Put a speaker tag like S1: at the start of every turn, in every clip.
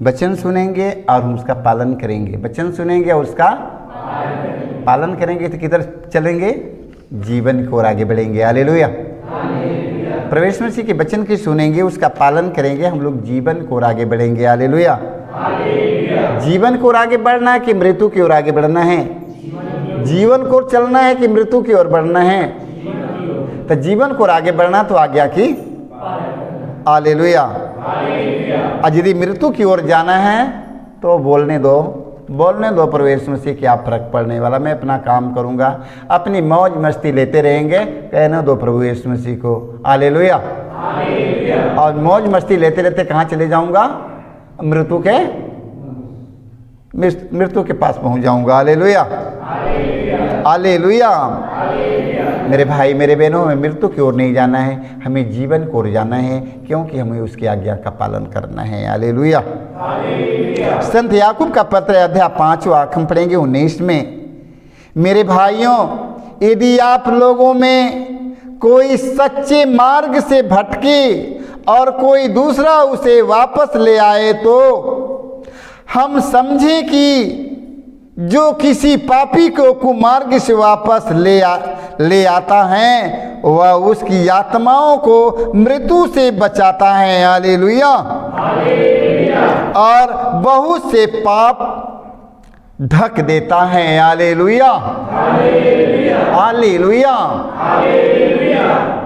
S1: वचन सुनेंगे और हम उसका पालन करेंगे। वचन सुनेंगे और उसका पालन करेंगे तो किधर चलेंगे? जीवन की ओर आगे बढ़ेंगे। हालेलुया। प्रवेश मसीह के वचन की सुनेंगे, उसका पालन करेंगे, हम लोग जीवन की ओर आगे बढ़ेंगे। हालेलुया। जीवन की ओर आगे बढ़ना है कि मृत्यु की ओर आगे बढ़ना है? जीवन को चलना है कि मृत्यु की ओर बढ़ना है? तो जीवन को आगे बढ़ना तो आज्ञा की। हालेलुया। और यदि मृत्यु की ओर जाना है तो बोलने दो प्रवेश मसीह क्या फर्क पड़ने वाला, मैं अपना काम करूंगा, अपनी मौज मस्ती लेते रहेंगे, कहने दो प्रभु यीशु मसीह को। हालेलुया। और मौज मस्ती लेते लेते कहाँ चले जाऊंगा? मृत्यु के पास पहुंच जाऊंगा। हालेलुया। हालेलुया। मेरे भाई मेरे बहनों, हमें मृत्यु की ओर नहीं जाना है, हमें जीवन की ओर जाना है, क्योंकि हमें उसकी आज्ञा का पालन करना है। हालेलुया। संत याकूब का पत्र अध्याय 5 हम पढ़ेंगे 19 में। मेरे भाइयों, यदि आप लोगों में कोई सच्चे मार्ग से भटके और कोई दूसरा उसे वापस ले आए तो हम समझें कि जो किसी पापी को कुमार्ग से वापस ले आता है वह उसकी आत्माओं को मृत्यु से बचाता है। हालेलुया। और बहुत से पाप ढक देता है। हालेलुया। हालेलुया।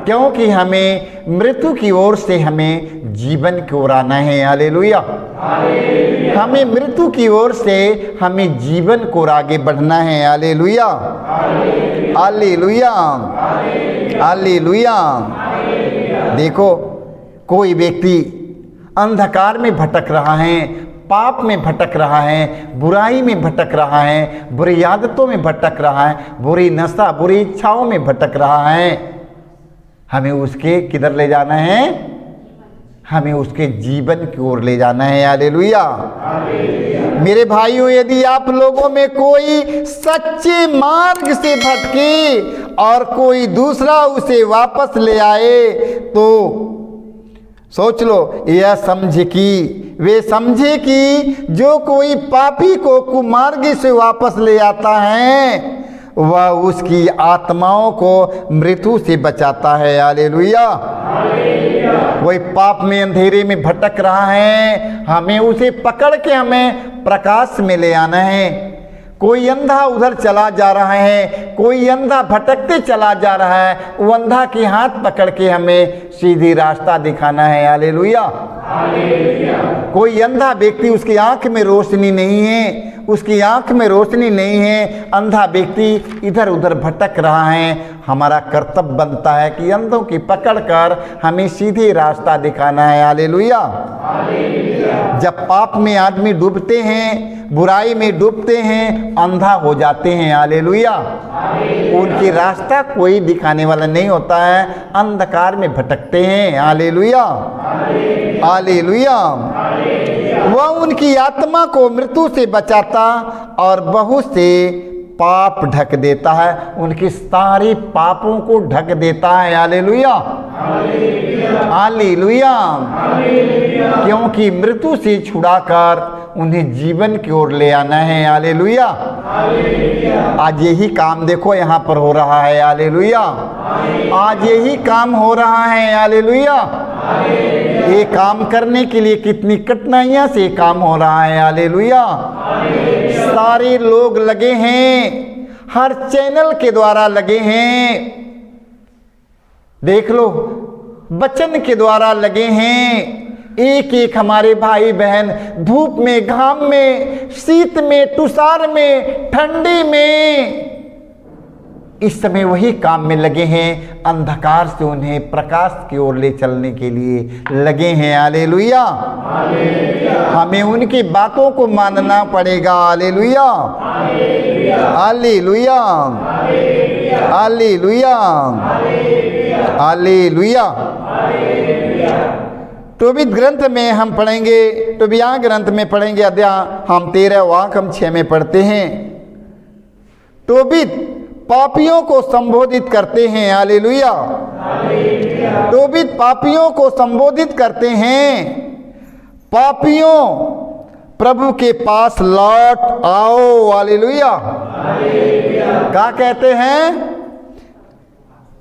S1: क्योंकि हमें मृत्यु की ओर से हमें जीवन की ओर आना है। हालेलुया। हमें मृत्यु की ओर से हमें जीवन को आगे बढ़ना है। हालेलुया। हालेलुया। हालेलुया। देखो, कोई व्यक्ति अंधकार में भटक रहा है, पाप में भटक रहा है, बुराई में भटक रहा है, बुरी आदतों में भटक रहा है, बुरी नशा बुरी इच्छाओं में भटक रहा है, हमें उसके किधर ले जाना है? हमें उसके जीवन की ओर ले जाना है। हालेलुया। मेरे भाइयों, यदि आप लोगों में कोई सच्चे मार्ग से भटके और कोई दूसरा उसे वापस ले आए तो सोच लो, यह समझे कि जो कोई पापी को कुमार्ग से वापस ले आता है वह उसकी आत्माओं को मृत्यु से बचाता है। हालेलुया। वही पाप में अंधेरे में भटक रहा है, हमें उसे पकड़ के हमें प्रकाश में ले आना है। कोई अंधा उधर चला जा रहा है, कोई अंधा भटकते चला जा रहा है, वो अंधा के हाथ पकड़ के हमें सीधी रास्ता दिखाना है। हालेलुया। कोई अंधा व्यक्ति, उसकी आंख में रोशनी नहीं है, उसकी आंख में रोशनी नहीं है, अंधा व्यक्ति इधर उधर भटक रहा है, हमारा कर्तव्य बनता है कि अंधों की पकड़ कर हमें सीधे रास्ता दिखाना है। हालेलुया। जब पाप में आदमी डूबते हैं, बुराई में डूबते हैं, अंधा हो जाते हैं। हालेलुया। उनकी रास्ता कोई दिखाने वाला नहीं होता है, अंधकार में भटकते हैं। हालेलुया। हालेलुया। वह उनकी आत्मा को मृत्यु से बचाता और बहुत से पाप ढक देता है, उनके सारे पापों को ढक देता है। हालेलुया। हालेलुया। क्योंकि मृत्यु से छुड़ाकर उन्हें जीवन की ओर ले आना है। हालेलुया। आज यही काम देखो यहाँ पर हो रहा है। हालेलुया। आज यही काम हो रहा है। हालेलुया। ये काम करने के लिए कितनी कठिनाइयां से काम हो रहा है। हालेलुया। सारे लोग लगे हैं, हर चैनल के द्वारा लगे हैं, देख लो, वचन के द्वारा लगे हैं। एक एक हमारे भाई बहन धूप में, घाम में, शीत में, तुषार में, ठंडी में इस समय वही काम में लगे हैं, अंधकार से उन्हें प्रकाश की ओर ले चलने के लिए लगे हैं। हालेलुया। हमें उनकी बातों को मानना पड़ेगा। हालेलुया। हालेलुया। हालेलुया। हालेलुया। तोबीत ग्रंथ में हम पढ़ेंगे, तोबिया ग्रंथ में पढ़ेंगे अध्याय हम 13 वाक्य हम 6 में पढ़ते हैं। तोबीत पापियों को संबोधित करते हैं। हालेलुया। तोबीत पापियों को संबोधित करते हैं। पापियों प्रभु के पास लौट आओ। हालेलुया। क्या कहते हैं?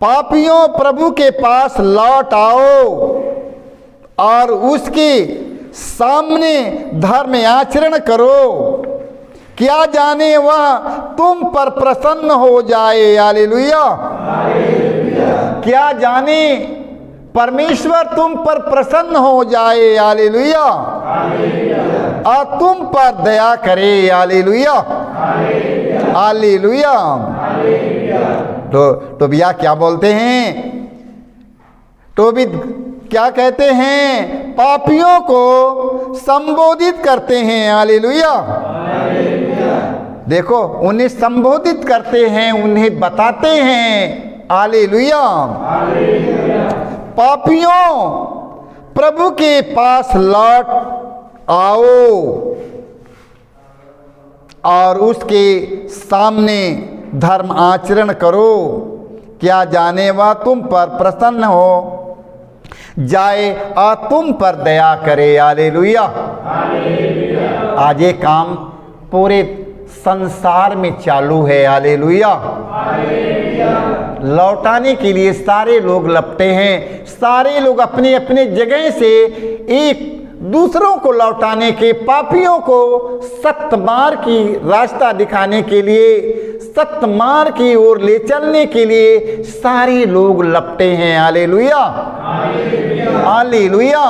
S1: पापियों प्रभु के पास लौट आओ और उसके सामने धर्म आचरण करो, क्या जाने वह तुम पर प्रसन्न हो जाए। हालेलुया। क्या जाने परमेश्वर तुम पर प्रसन्न हो जाए। हालेलुया। और तुम पर दया करे। हालेलुया। हालेलुया। तो भैया क्या बोलते हैं? तो भी क्या कहते हैं? पापियों को संबोधित करते हैं। हालेलुया। देखो, उन्हें संबोधित करते हैं, उन्हें बताते हैं। हालेलुया। पापियों प्रभु के पास लौट आओ और उसके सामने धर्म आचरण करो, क्या जाने वह तुम पर प्रसन्न हो जाए और तुम पर दया करे। हालेलुया। आज ये काम पूरे संसार में चालू है। हालेलुया। लौटाने के लिए सारे लोग लपटे हैं, सारे लोग अपने अपने जगह से एक दूसरों को लौटाने के, पापियों को सत्य मार्ग की रास्ता दिखाने के लिए, सत्य मार्ग की ओर ले चलने के लिए सारे लोग लपटे हैं। हालेलुया। हालेलुया।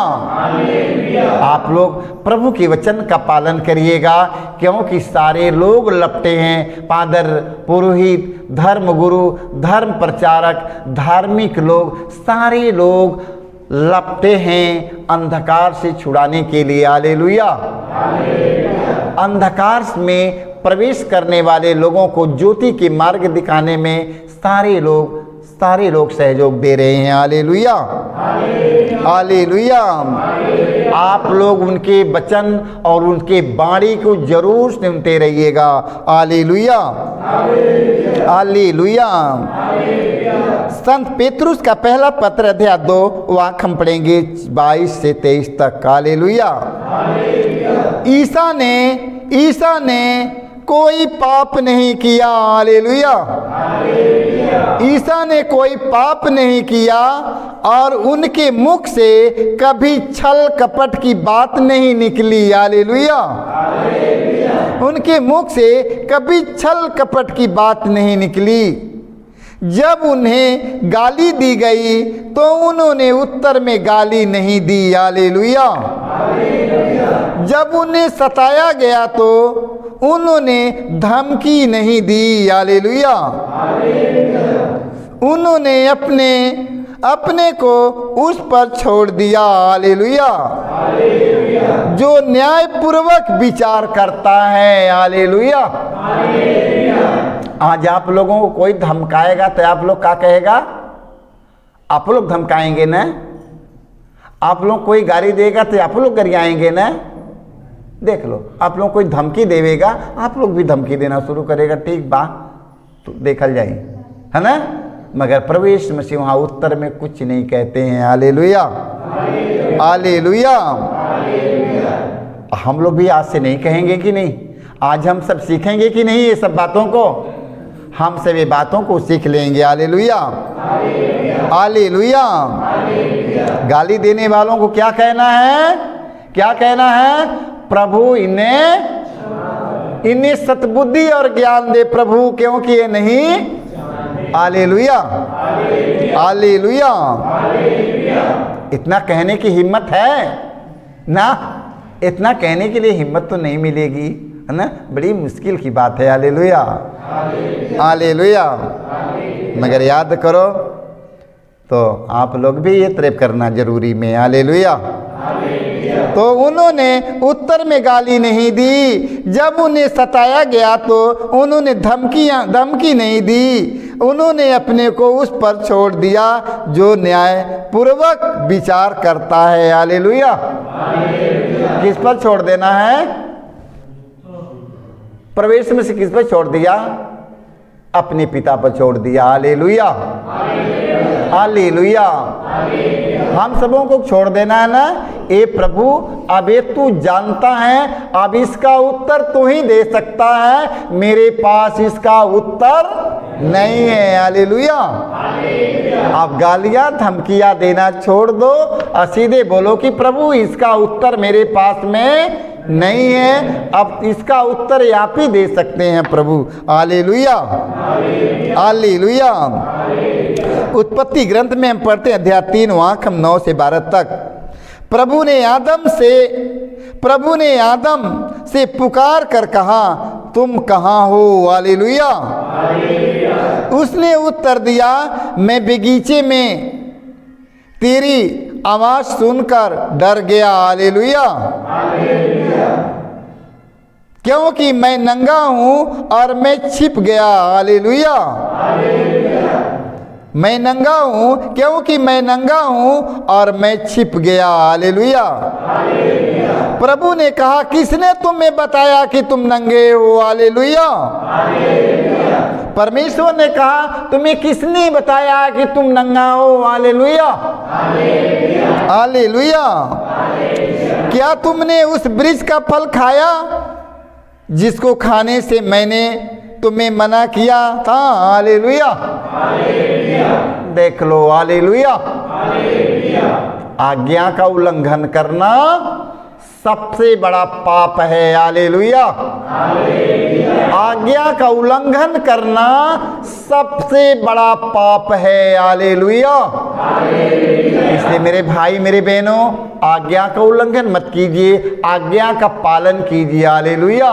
S1: आप लोग प्रभु के वचन का पालन करिएगा, क्योंकि सारे लोग लपटे हैं। पादर, पुरोहित, धर्म गुरु, धर्म प्रचारक, धार्मिक लोग, सारे लोग लपटे हैं अंधकार से छुड़ाने के लिए। हालेलुया। अंधकार में प्रवेश करने वाले लोगों को ज्योति के मार्ग दिखाने में सारे लोग सहयोग दे रहे हैं। हालेलुया। हालेलुया। आप लोग उनके वचन और उनके वाणी को जरूर सुनते रहिएगा। हालेलुया। हालेलुया। संत पेतरुस का पहला पत्र अध्याय 2 वाक्य हम पढ़ेंगे 22 से 23 तक। हालेलुया। ईसा ने कोई पाप नहीं किया। हालेलुया। ईसा ने कोई पाप नहीं किया और उनके मुख से कभी छल कपट की बात नहीं निकली। हालेलुया। उनके मुख से कभी छल कपट की बात नहीं निकली। जब उन्हें गाली दी गई तो उन्होंने उत्तर में गाली नहीं दी। हालेलुया। जब उन्हें सताया गया तो उन्होंने धमकी नहीं दी। हालेलुया। उन्होंने अपने को उस पर छोड़ दिया। हालेलुया। जो न्यायपूर्वक विचार करता है। हालेलुया। आज आप लोगों को कोई धमकाएगा तो आप लोग क्या कहेगा? आप लोग धमकाएंगे ना? आप लोग कोई गाली देगा तो आप लोग गरियाएंगे ना? देख लो, आप लोग कोई धमकी देवेगा, आप लोग भी धमकी देना शुरू करेगा। ठीक बा, तो देखल जाए, है ना? मगर प्रभु यीशु मसीह वहाँ उत्तर में कुछ नहीं कहते हैं। हालेलुया। हालेलुया। हम लोग भी आज से नहीं कहेंगे कि नहीं? आज हम सब सीखेंगे कि नहीं ये सब बातों को? हम सब ये बातों को सीख लेंगे। हालेलुया। हालेलुया। गाली देने वालों को क्या कहना है? क्या कहना है? प्रभु इन्हें सतबुद्धि और ज्ञान दे प्रभु, क्योंकि ये नहीं। हालेलुया। हालेलुया। इतना कहने की हिम्मत है ना? इतना कहने के लिए हिम्मत तो नहीं मिलेगी, है ना? बड़ी मुश्किल की बात है। हालेलुया। हालेलुया। मगर याद करो तो आप लोग भी ये तरफ करना जरूरी में। हालेलुया। तो उन्होंने उत्तर में गाली नहीं दी। जब उन्हें सताया गया तो उन्होंने धमकी नहीं दी। उन्होंने अपने को उस पर छोड़ दिया जो न्याय पूर्वक विचार करता है। हालेलुया। किस पर छोड़ देना है? प्रवेश में से किस पर छोड़ दिया? अपने पिता पर छोड़ दिया। हालेलुया। हालेलुया। हम सबों को छोड़ देना है ना? ए प्रभु, अब ये तू जानता है, अब इसका उत्तर तू ही दे सकता है, मेरे पास इसका उत्तर नहीं है। हालेलुया। अब गालियां धमकियां देना छोड़ दो और सीधे बोलो कि प्रभु इसका उत्तर मेरे पास में नहीं है, अब इसका उत्तर आप ही दे सकते हैं प्रभु। Hallelujah, hallelujah. उत्पत्ति ग्रंथ में हम पढ़ते हैं अध्याय 3 वाक्य 9 से 12 तक। प्रभु ने आदम से पुकार कर कहा, तुम कहाँ हो? हालेलुया। उसने उत्तर दिया, मैं बगीचे में तेरी आवाज सुनकर डर गया। हालेलुया। क्योंकि मैं नंगा हूं और मैं छिप गया। हालेलुया। मैं नंगा हूं क्योंकि मैं नंगा हूं और मैं छिप गया। हालेलुया। प्रभु ने कहा, किसने तुम्हें बताया कि तुम नंगे हो? हालेलुया। परमेश्वर ने कहा, तुम्हें किसने बताया कि तुम नंगा हो? Hallelujah, hallelujah. क्या तुमने उस वृक्ष का फल खाया जिसको खाने से मैंने तुम्हें मना किया था? हालेलुया। देख लो, हालेलुया। आज्ञा का उल्लंघन करना सबसे बड़ा पाप है। हालेलुया। आज्ञा का उल्लंघन करना सबसे बड़ा पाप है। हालेलुया। इसलिए मेरे भाई मेरे बहनों, आज्ञा का उल्लंघन मत कीजिए, आज्ञा का पालन कीजिए। हालेलुया।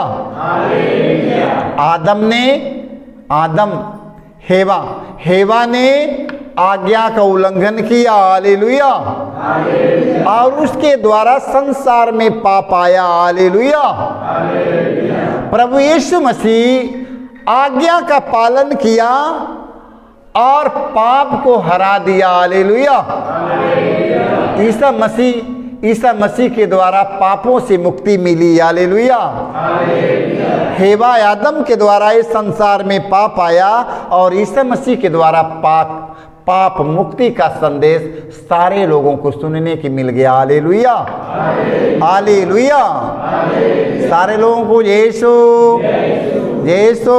S1: हेवा ने आज्ञा का उल्लंघन किया। हालेलुया। और उसके द्वारा संसार में पाप आया। हालेलुया। प्रभु यीशु मसीह आज्ञा का पालन किया और पाप को हरा दिया। हालेलुया। ईसा मसीह के द्वारा पापों से मुक्ति मिली। हालेलुया। हेवा आदम के द्वारा इस संसार में पाप आया और ईसा मसीह के द्वारा पाप मुक्ति का संदेश सारे लोगों को सुनने की मिल गया। Hallelujah, hallelujah. सारे लोगों को यीशु, यीशु,